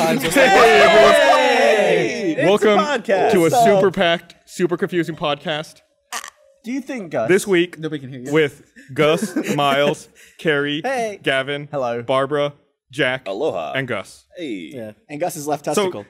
times. Hey, Welcome podcast. to a super packed, super confusing podcast. Do you think, Gus? This week, nobody can hear you. with Gus, Miles, Kerry, Hey. Gavin, Hello. Barbara, Jack, Aloha. and Gus. Hey. Yeah. And Gus's left testicle. So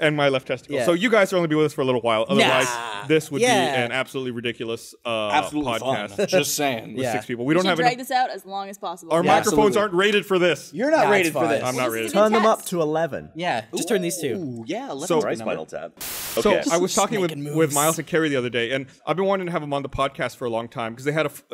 and my left testicle. Yeah. So you guys are only be with us for a little while. Otherwise, Nah. this would Yeah. be an absolutely ridiculous Absolutely podcast fun. Just saying. with Yeah. 6 people. We don't should have drag enough. this out as long as possible. Our Yeah, microphones absolutely. aren't rated for this. You're not not rated rated for for this. I'm not rated. Turn them up Test. to 11. Yeah, just turn these two. Ooh, yeah. 11 So- Right, Spinal Tap. So Okay. I was talking making with moves. Miles and Kerry the other day, and I've been wanting to have them on the podcast for a long time because they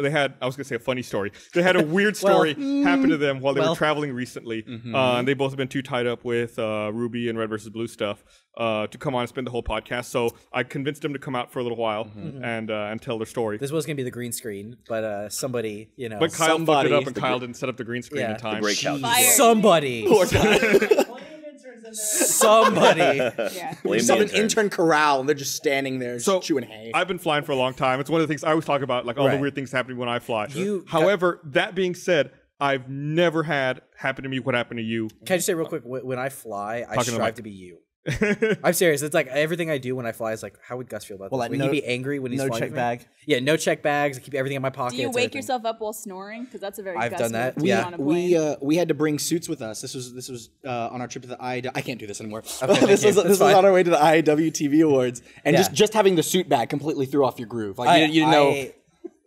had I was gonna say a funny story. They had a weird story happen to them while they were traveling recently, and they both have been too tied up with Ruby and Red versus Blue stuff to come on and spend the whole podcast. So I convinced them to come out for a little while and tell their story. This was gonna be the green screen, but somebody, you know, But Kyle fucked somebody- it up, and Kyle didn't set up the green screen Yeah. in time. Great couch. Fired. somebody, somebody. Yeah. Blame Some the an intern. intern corral, and they're just standing there So chewing hay. I've been flying for a long time. It's one of the things I always talk about, like all the Right. weird things happening when I fly. You- However, that being said, I've never had happen to me what happened to you. Can I just say real quick? When I fly, I Talking to strive Mike. to be you. I'm serious. It's like everything I do when I fly is like, how would Gus feel about Well, this? like Would no- he be angry when he's no flying check with me? bag? Yeah, no check bags. I keep everything in my pocket. Do you wake yourself up while snoring? Because that's a very I've Gus done that. move to Yeah. do on a plane. we had to bring suits with us. This was on our trip to the I can't do this anymore. thank this you. was That's this was fine. on our way to the IAW TV Awards, and Yeah. just having the suit bag completely threw off your groove. Like you didn't know.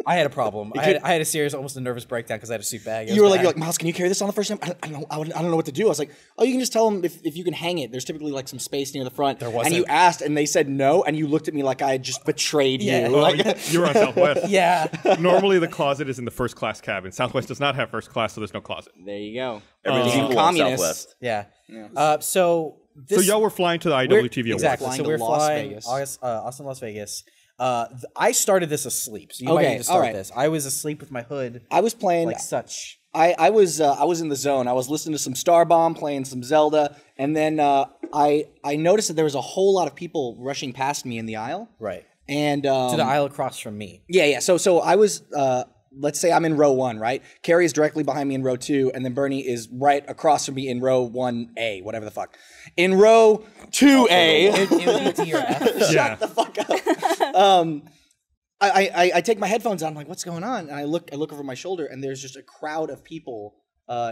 I had a problem. I had a serious, almost a nervous breakdown because I had a suit bag. It You was were bad. like, Miles, can you carry this on the first time? I don't know what to do. I was like, oh, you can just tell them if you can hang it. There's typically like some space near the front. There And wasn't. you asked, and they said no, and you looked at me like I had just betrayed Yeah. you. Well, Like, You were on Southwest. yeah. Normally, the closet is in the first class cabin. Southwest does not have first class, so there's no closet. there you go. Everything's You equal on communists. Southwest. Yeah. So this, So y'all were flying to the we're- IWTV Awards. exactly. Flying So to we're Las flying Vegas. Austin, Las Vegas. I started this asleep, so you might Okay, need to start alright. this. I was asleep with my hood, I was playing. like such. I was in the zone. I was listening to some Starbomb, playing some Zelda, and then I noticed that there was a whole lot of people rushing past me in the aisle. Right. And To the aisle across from me. yeah. So I was let's say I'm in row 1, right? Carrie is directly behind me in row 2, and then Bernie is right across from me in row 1A, whatever the fuck. In row 2A, It would be D or F. Yeah. the fuck up. I take my headphones out. I'm like, what's going on? And I look over my shoulder, and there's just a crowd of people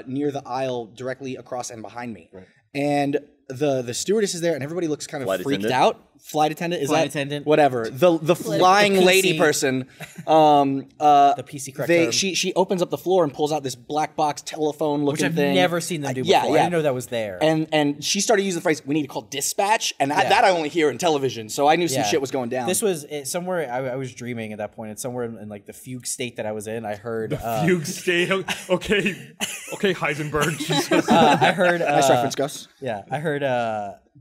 near the aisle directly across and behind me. Right. And the stewardess is there, and everybody looks kind of Flight freaked attendant? out. Flight attendant is Flight that attendant. whatever the flying The lady PC. person. The PC correct term. She opens up the floor and pulls out this black box telephone looking Which I've thing. never seen them do Yeah, before. yeah. I didn't know that was there. And she started using the phrase, "We need to call dispatch," and Yeah. that I only hear in television. So I knew some Yeah. shit was going down. This was somewhere I was dreaming at that point, and somewhere in like the fugue state that I was in, I heard. Fugue state. Okay, Heisenberg. Jesus. I heard. nice reference, Gus. Yeah, I heard.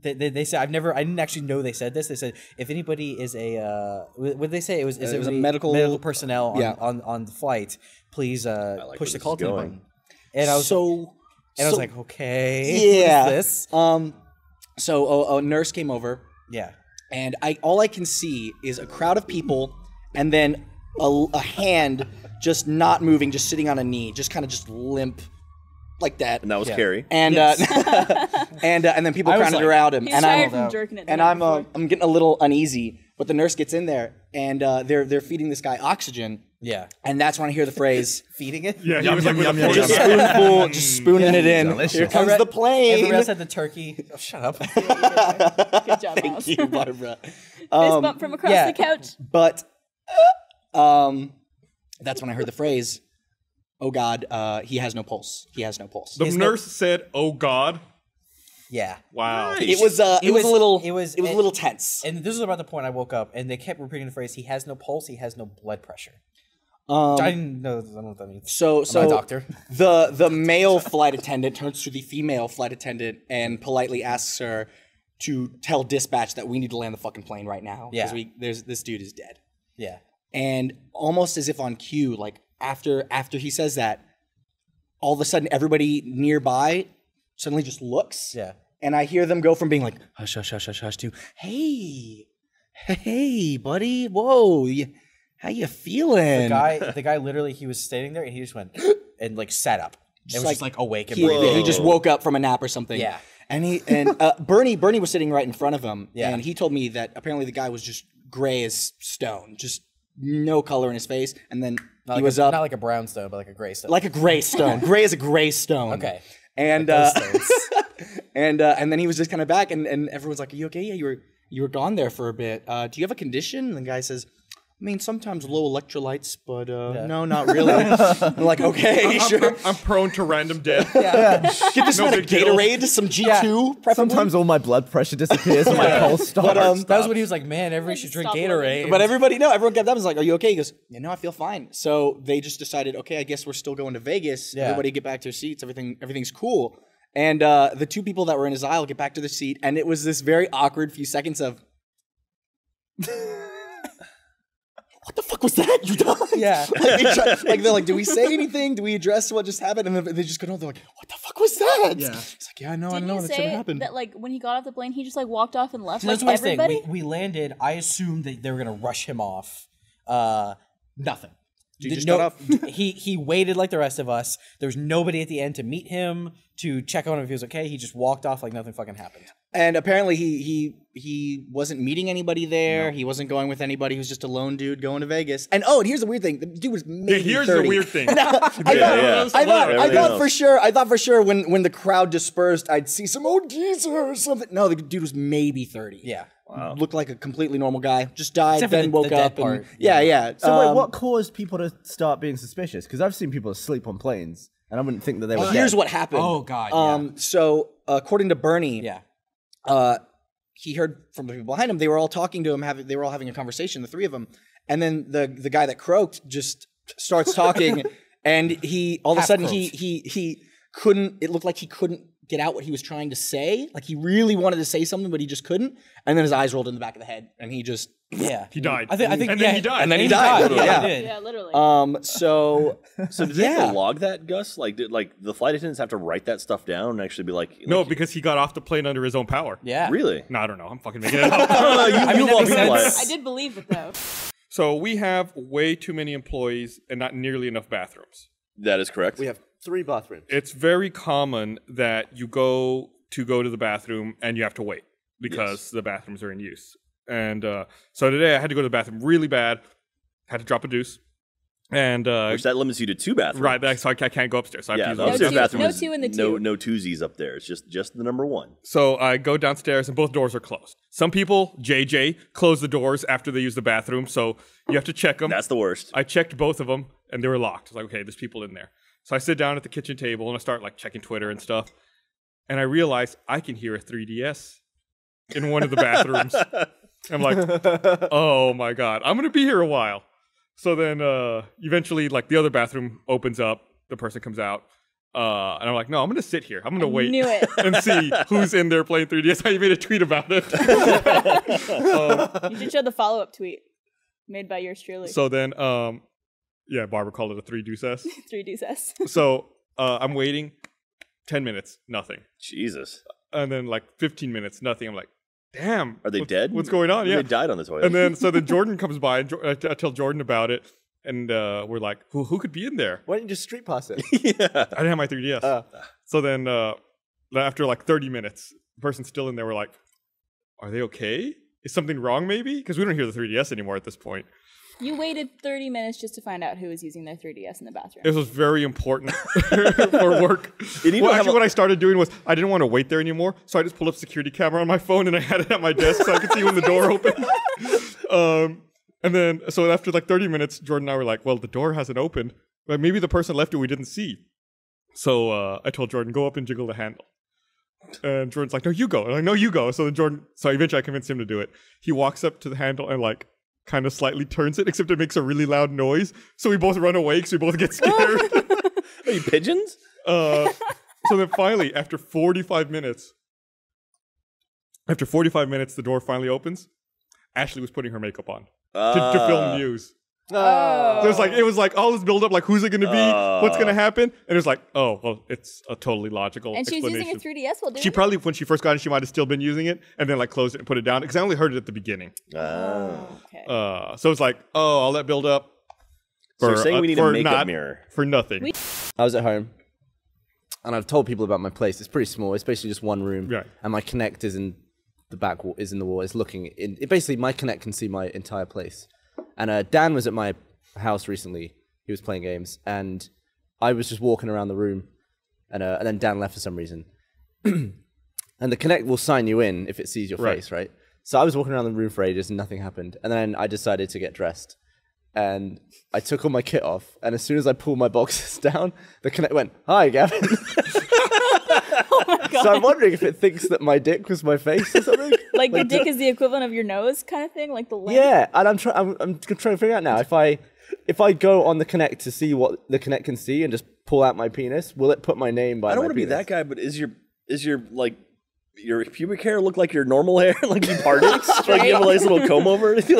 They said I didn't actually know they said this. They said if anybody is a what did they say? It was a medical- personnel on, yeah. on the flight. Please push where the this call is to the going. button. And I was I was like, okay, yeah. what is this? So a nurse came over, Yeah, and all I can see is a crowd of people, and then a hand just not moving, just sitting on a knee, just kind of just limp, like that. And that was Yeah. Carrie. And and then people I was crowded like- around him, He's and tired I'm from jerking it. the and night I'm before. I'm getting a little uneasy. But the nurse gets in there, and they're feeding this guy oxygen, yeah. and that's when I hear the phrase. Feeding it. Yeah, he was like with a fork Just in the back. spoonful, just spooning it in. Here comes the plane. Everyone else had the turkey. Oh, shut up. Good job, Miles. Thank you, Barbara. Fist bump from across yeah. the couch. But that's when I heard the phrase, "Oh God, he has no pulse. He has no pulse." The nurse said, "Oh God." Yeah. Wow. It was a little it was a little tense. And this is about the point I woke up, and they kept repeating the phrase, "He has no pulse. He has no blood pressure." I didn't know. I don't know what that means. So I'm not a doctor. The male flight attendant turns to the female flight attendant and politely asks her to tell dispatch that we need to land the fucking plane right now. Yeah. Because this dude is dead. Yeah. And almost as if on cue, like after he says that, all of a sudden everybody nearby suddenly just looks. Yeah. And I hear them go from being like, hush, hush, hush, hush, hush, to, hey, buddy, whoa, how you feeling? The guy literally, he was standing there and he just went and like sat up. It was just like awake and breathing. He just woke up from a nap or something. Yeah. And Bernie was sitting right in front of him, and he told me that apparently the guy was just gray as stone, just no color in his face, and then he was up. Not like a brown stone, but like a gray stone. Like a gray stone. Gray as a gray stone. Okay. And and then he was just kind of back, and everyone's like, "Are you okay? Yeah, you were gone there for a bit. Do you have a condition?" And the guy says, I mean, sometimes low electrolytes, but no, not really. I'm like, okay, sure. I'm prone to random death. Get this man a Gatorade, some G2, preferably. Sometimes all my blood pressure disappears and my pulse stops. But, that was when he was like, man, everybody should drink Gatorade. But everyone kept up and was like, are you okay? He goes, yeah, no, I feel fine. So they just decided, okay, I guess we're still going to Vegas. Yeah. Everybody get back to their seats. Everything's cool. And the two people that were in his aisle get back to their seat, and it was this very awkward few seconds of... What the fuck was that? You died? Yeah. They're like, do we say anything? Do we address what just happened? And then they just go, no, they're like, what the fuck was that? Yeah. It's like, yeah, no, I don't know. That's what happened. That like when he got off the plane, he just like walked off and left. So like that's everybody. We landed. I assumed that they were gonna rush him off. Nothing. You just got off? He waited like the rest of us. There was nobody at the end to meet him, to check on him if he was okay. He just walked off like nothing fucking happened. And apparently he wasn't meeting anybody there. No. He wasn't going with anybody. He was just a lone dude going to Vegas. And here's the weird thing: the dude was maybe here's 30. the weird thing. I thought for sure when the crowd dispersed, I'd see some old geezer or something. No, the dude was maybe 30. Yeah. Wow. Looked like a completely normal guy. Just died, then woke up. And, yeah. So wait, what caused people to start being suspicious? Because I've seen people asleep on planes, and I wouldn't think that they were Here's dead. what happened. Oh, God, So, according to Bernie, he heard from the people behind him, they were all talking to him, they were all having a conversation, the three of them, and then the guy that croaked just starts talking, and he, all of a sudden, he couldn't, it looked like he couldn't get out what he was trying to say. Like he really wanted to say something, but he just couldn't. And then his eyes rolled in the back of the head, and he just he died. I think and then he died. And then he died. Yeah, literally. So did they have to log that, Gus? Like, did the flight attendants have to write that stuff down and actually be like? No, because he got off the plane under his own power. Yeah. Really? No, I don't know. I'm fucking making it up. I did believe it though. So we have way too many employees and not nearly enough bathrooms. That is correct. We have 3 bathrooms. It's very common that you go to the bathroom and you have to wait because the bathrooms are in use. And so today I had to go to the bathroom really bad. Had to drop a deuce. And which that limits you to 2 bathrooms. Right, so I can't go upstairs. So I have to use upstairs bathroom no 2 in the 2. No twosies up there. It's just the number 1. So I go downstairs and both doors are closed. Some people, JJ, close the doors after they use the bathroom, so you have to check them. That's the worst. I checked both of them and they were locked. I was like, okay, there's people in there. So I sit down at the kitchen table and I start like checking Twitter and stuff. And I realize I can hear a 3DS in one of the bathrooms. I'm like, oh my God, I'm going to be here a while. So then eventually like the other bathroom opens up, the person comes out. And I'm like, no, I'm going to sit here. I'm going to wait and see who's in there playing 3DS. I made a tweet about it. You should show the follow-up tweet made by yours truly. So then, yeah, Barbara called it a 3-deuce. 3-deuce. So I'm waiting 10 minutes, nothing. Jesus. And then like 15 minutes, nothing. I'm like, damn. Are they dead? What's going on? Yeah. They died on the toilet. And then Jordan comes by and I tell Jordan about it. And we're like, who could be in there? Why didn't you just street pass it? Yeah. I didn't have my 3DS. So then after like 30 minutes, the person's still in there. We're like, are they okay? Is something wrong maybe? Because we don't hear the 3DS anymore at this point. You waited 30 minutes just to find out who was using their 3DS in the bathroom. This was very important for work. Well, actually, what I started doing was I didn't want to wait there anymore, so I just pulled up security camera on my phone and I had it at my desk so I could see when the door opened. And then, so after like 30 minutes, Jordan and I were like, well, the door hasn't opened. But maybe the person left it we didn't see. So I told Jordan, go up and jiggle the handle. And Jordan's like, no, you go. And I'm like, no, you go. So then so eventually I convinced him to do it. He walks up to the handle and like, kind of slightly turns it, except it makes a really loud noise. So we both run away because we both get scared. Are you pigeons? So then finally, after 45 minutes, the door finally opens. Ashley was putting her makeup on to film news. So it was like all this build up, like who's it going to be? What's going to happen? And it was like, oh, well, it's a totally logical explanation. And she's using a 3DS while doing She probably, when she first got it, she might have still been using it and then like closed it and put it down because I only heard it at the beginning. Okay. So it's like, oh, all that build up. So you're saying we need a makeup mirror. For nothing. I was at home. and I've told people about my place. It's pretty small. It's basically just one room, Right. and my Kinect is in the back wall. Is in the wall. It's looking in. Basically, my Kinect can see my entire place. And Dan was at my house recently. He was playing games, and I was just walking around the room, and then Dan left for some reason. And the Kinect will sign you in if it sees your face, right? So I was walking around the room for ages and nothing happened. And then I decided to get dressed. And I took all my kit off. And as soon as I pulled my boxes down, the Kinect went, "Hi, Gavin." Oh my God. So I'm wondering if it thinks that my dick was my face or something. Like your dick is the equivalent of your nose kind of thing? Like the length? Yeah, and I'm trying to figure out now, if I go on the Kinect to see what the Kinect can see and just pull out my penis, will it put my name by my penis? I don't want to be that guy, but is your like your pubic hair look like your normal hair? Like you part it? Like you have a nice little comb over it? You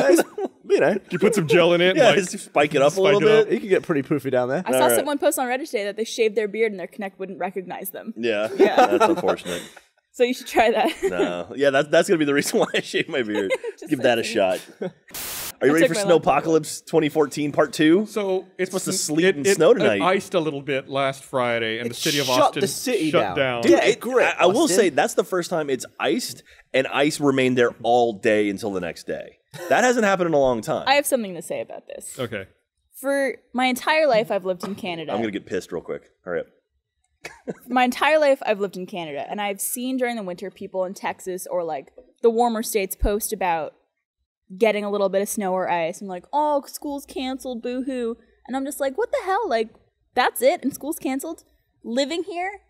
know. You put some gel in it. Yeah, and just spike it up a little bit. You can get pretty poofy down there. I saw someone post on Reddit today that they shaved their beard and their Kinect wouldn't recognize them. Yeah, that's unfortunate. So you should try that. No, yeah, that's gonna be the reason why I shave my beard. Give that a shot. Are you ready for Snowpocalypse 2014 Part 2? So it's supposed to sleet and snow tonight. It iced a little bit last Friday, and the city of shut Austin the city shut down. down. Dude, great, I will Austin. say that's the first time it's iced, and ice remained there all day until the next day. That hasn't happened in a long time. I have something to say about this. Okay. For my entire life, I've lived in Canada. I'm gonna get pissed real quick. Hurry up. My entire life, I've lived in Canada, and I've seen during the winter people in Texas or like the warmer states post about getting a little bit of snow or ice and like, oh, school's canceled, boo-hoo. And I'm just like, what the hell? Like, that's it? And school's canceled? Living here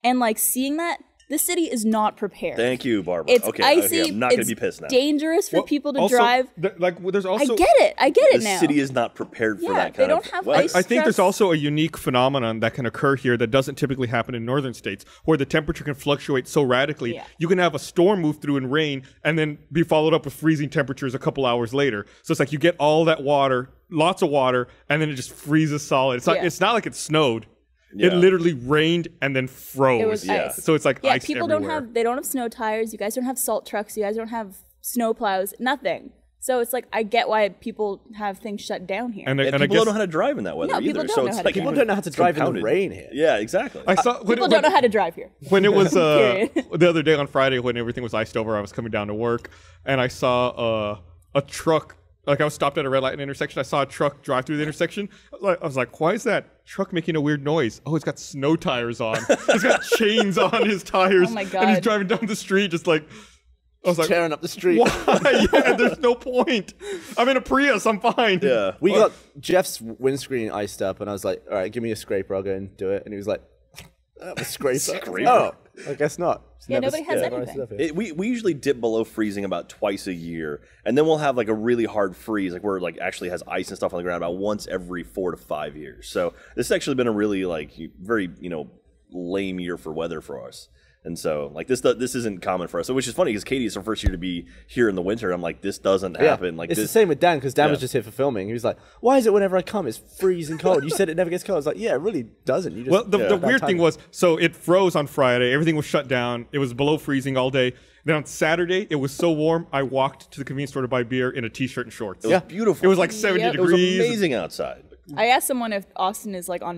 and like seeing that, the city is not prepared. Thank you, Barbara. It's okay, icy. I'm not gonna be pissed now. Dangerous for people to drive. There's also I get it The now. city is not prepared for Yeah, that they kind of don't have weather. ice. I think there's stress. also a unique phenomenon that can occur here that doesn't typically happen in northern states, where the temperature can fluctuate so radically. Yeah. You can have a storm move through and rain, and then be followed up with freezing temperatures a couple hours later. So it's like you get all that water, lots of water, and then it just freezes solid. It's not like it snowed. Yeah. It literally rained and then froze. It was ice. So it's like Yeah, ice people everywhere. they don't have snow tires. You guys don't have salt trucks. You guys don't have snow plows. Nothing. So it's like I get why people have things shut down here. And And I people guess don't know how to drive in that weather No, either. people don't So know it's how to like drive. People don't know how to drive in the compounded. rain here. Yeah, exactly. I saw People don't know how to drive here. when it was Period. the other day on Friday when everything was iced over, I was coming down to work and I saw a truck. Like I was stopped at a red light intersection. I saw a truck drive through the intersection. I was like, why is that truck making a weird noise? Oh, it's got snow tires on. He's got chains on his tires. Oh my And he's God. driving down the street just like, I was like, Tearing up the street. why? Yeah, there's no point. I'm in a Prius. I'm fine. Yeah. We got Jeff's windscreen iced up, and I was like, all right, give me a scraper. I'll go and do it. And he was like, a scraper? Scraper? Oh, I guess not. Yeah, nobody has never anything. iced it up here. We usually dip below freezing about twice a year, and then we'll have like a really hard freeze, like where it like actually has ice and stuff on the ground about once every 4 to 5 years. So this has actually been a really like very lame year for weather for us. And so, like this isn't common for us. So, which is funny because Katie is her first year to be here in the winter. I'm like, this doesn't happen. Like it's this. the same with Dan because Dan was Yeah. just here for filming. He was like, "Why is it whenever I come, it's freezing cold? You said it never gets cold." I was like, "Yeah, it really doesn't." You just Well, the bad weird thing timing. was, so it froze on Friday. Everything was shut down. It was below freezing all day. Then on Saturday, it was so warm, I walked to the convenience store to buy beer in a t-shirt and shorts. It was beautiful. It was like 70 Yep. It was degrees. amazing outside. I asked someone if Austin is like on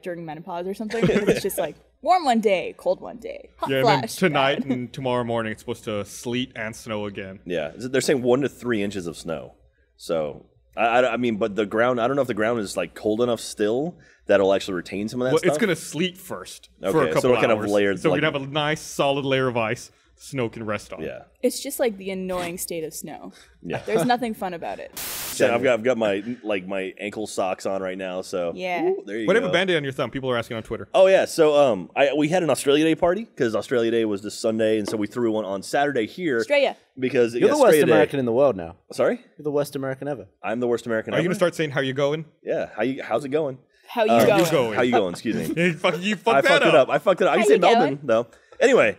during menopause or something. And it's just like warm one day, cold one day, hot Yeah, and then flash. tonight bad. and tomorrow morning, it's supposed to sleet and snow again. Yeah, they're saying 1 to 3 inches of snow. So I mean, but the ground. I don't know if the ground is like cold enough still that it'll actually retain some of that Well, stuff. it's going to sleet first for Okay, a so couple it'll kind of hours. layered, so like- we'd have a nice solid layer of ice. Snow can rest on. Yeah. It's just like the annoying state of snow. Yeah. There's nothing fun about it. So I've got my ankle socks on right now. So Yeah. Ooh, there you Whatever go. Band-Aid on your thumb. People are asking on Twitter. Oh yeah, so we had an Australia Day party because Australia Day was this Sunday, and so we threw one on Saturday here. Australia. Because You're the worst Australia Day- American in the world now. Sorry, You're the worst American ever. I'm the worst American. Are you ever? going to start saying how you going? Yeah. How's it going? How you going? You going. How you going? Excuse me. You fucked I that fucked it up. I fucked it up. I How can say you going? Melbourne though. Anyway,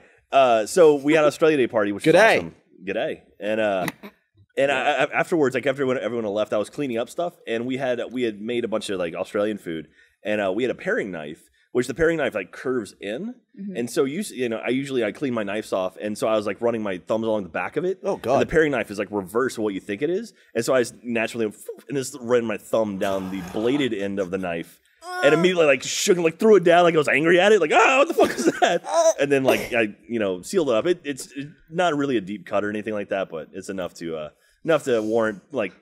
so we had an Australia Day party, which was G'day. awesome. G'day. And afterwards, like after everyone had left, I was cleaning up stuff, and we had made a bunch of like Australian food, and we had a paring knife, which the paring knife like curves in, and so I clean my knives off, and so I was like running my thumbs along the back of it. Oh, God. And the paring knife is like reverse of what you think it is, and so I just naturally and just ran my thumb down the bladed end of the knife. and immediately like shook and like threw it down, like I was angry at it, like what the fuck is that? And then like I sealed it up. It's not really a deep cut or anything like that, but it's enough to warrant like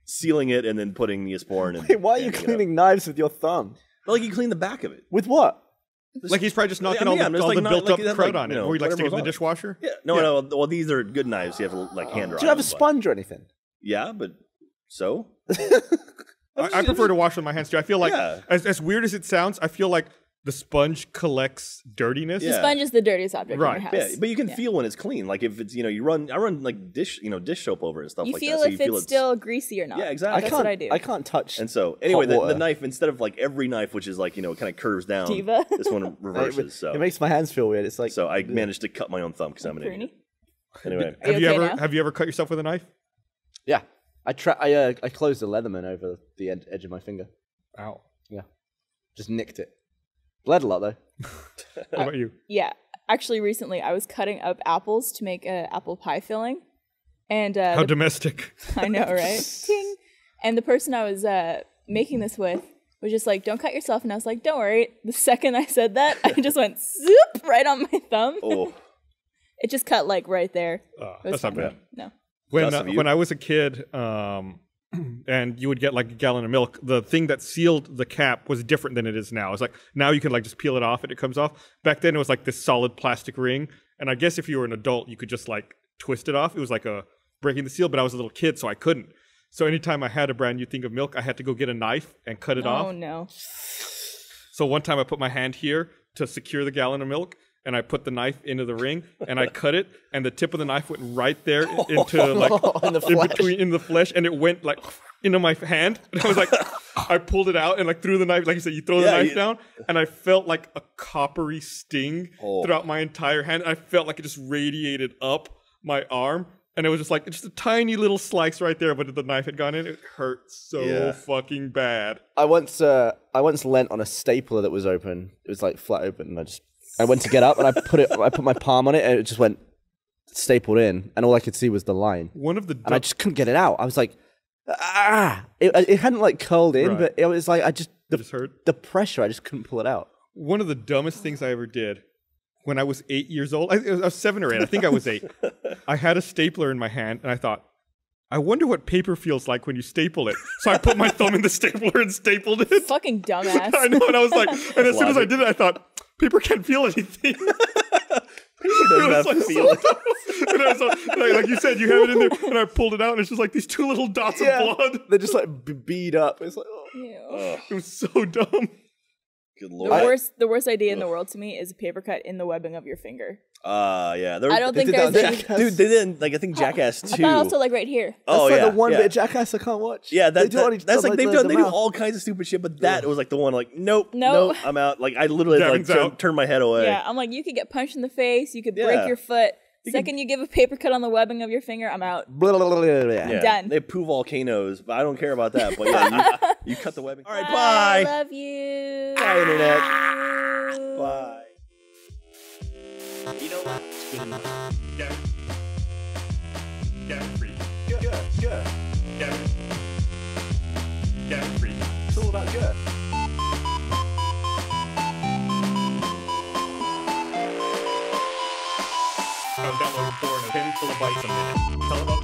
sealing it and then putting Neosporin. And Wait, why are you cleaning knives with your thumb? But like you clean the back of it With what? Like he's probably just knocking all the built-up crud on it. Or he like stick it in the dishwasher. Yeah, no. Well, these are good knives. You have to like hand dry. Do you have a them, sponge or anything? Yeah, but so. I prefer to wash with my hands too. I feel like, Yeah. as weird as it sounds, I feel like the sponge collects dirtiness. Yeah. The sponge is the dirtiest object Right. in your house. Yeah, but you can feel when it's clean. Like if it's I run like dish soap over it and stuff You like feel that. if it's still greasy or not. Yeah, exactly. That's what I do. I can't touch. And so anyway, hot water. the knife, instead of like every knife, which is like kind of curves down, Diva. this one reverses. So It makes my hands feel weird. It's like so I managed to cut my own thumb because I'm an idiot. Anyway, Are you okay now? Have you ever cut yourself with a knife? yeah. I closed a Leatherman over the edge of my finger. Ow. Yeah, just nicked it. Bled a lot though. What about you? Yeah. Actually, recently I was cutting up apples to make an apple pie filling. And How domestic. I know, right? Ting. And the person I was making this with was just like, don't cut yourself. And I was like, don't worry. The second I said that, I just went zoop right on my thumb. oh, It just cut like right there. It was That's not fine. bad. No. When I was a kid, and you would get like a gallon of milk, the thing that sealed the cap was different than it is now. It's like now you can like just peel it off and it comes off. Back then it was like this solid plastic ring, and I guess if you were an adult you could just like twist it off. It was like a breaking the seal, but I was a little kid so I couldn't. So anytime I had a brand new thing of milk, I had to go get a knife and cut it off. Oh no. So one time I put my hand here to secure the gallon of milk, and I put the knife into the ring, and I cut it, and the tip of the knife went right there into like in the flesh, and it went like into my hand, and I was like, I pulled it out and like threw the knife, like you said, you throw the knife down, and I felt like a coppery sting throughout my entire hand. I felt like it just radiated up my arm, and it was just like just a tiny little slice right there, but the knife had gone in. It hurt so fucking bad. I once leant on a stapler that was open. It was like flat open, and I went to get up and I put my palm on it and it just went stapled in, and all I could see was the line. And I just couldn't get it out. I was like, It hadn't like curled in, but it was like it just hurt. The pressure, I just couldn't pull it out. One of the dumbest things I ever did when I was 8 years old, I was 7 or 8. I think I was 8. I had a stapler in my hand, and I thought, I wonder what paper feels like when you staple it. So I put my thumb in the stapler and stapled it. Fucking dumbass. I know, and I was like, and as soon as I did it, I thought, paper can't feel anything. paper doesn't have to feel it. And I was like you said, you have it in there, and I pulled it out, and it's just like these two little dots of blood. They're just like bead up. It's like, it was so dumb. Good lord. The worst idea in the world to me is a paper cut in the webbing of your finger. Yeah. I don't think there's any. Dude, they didn't, like, I think Jackass 2. I thought also like right here. Oh, that's yeah. like the one bit of Jackass I can't watch. Yeah, that's like they do mouth. all kinds of stupid shit, but that was like the one like, nope, Nope. I'm out. Like I literally had to like turn my head away. Yeah, I'm like, you could get punched in the face, you could break your foot. Second you give a paper cut on the webbing of your finger, I'm out. Blah, blah, blah, blah, blah. Yeah, done. They poo volcanoes, but I don't care about that. But yeah, you cut the webbing. All right, bye. I love you. Bye, internet. Bye. You know what? Gavin. Gavin free. Good. Gavin. Gavin free. It's all about good. I was downloading porn, a penny full of bites a minute. Tell them about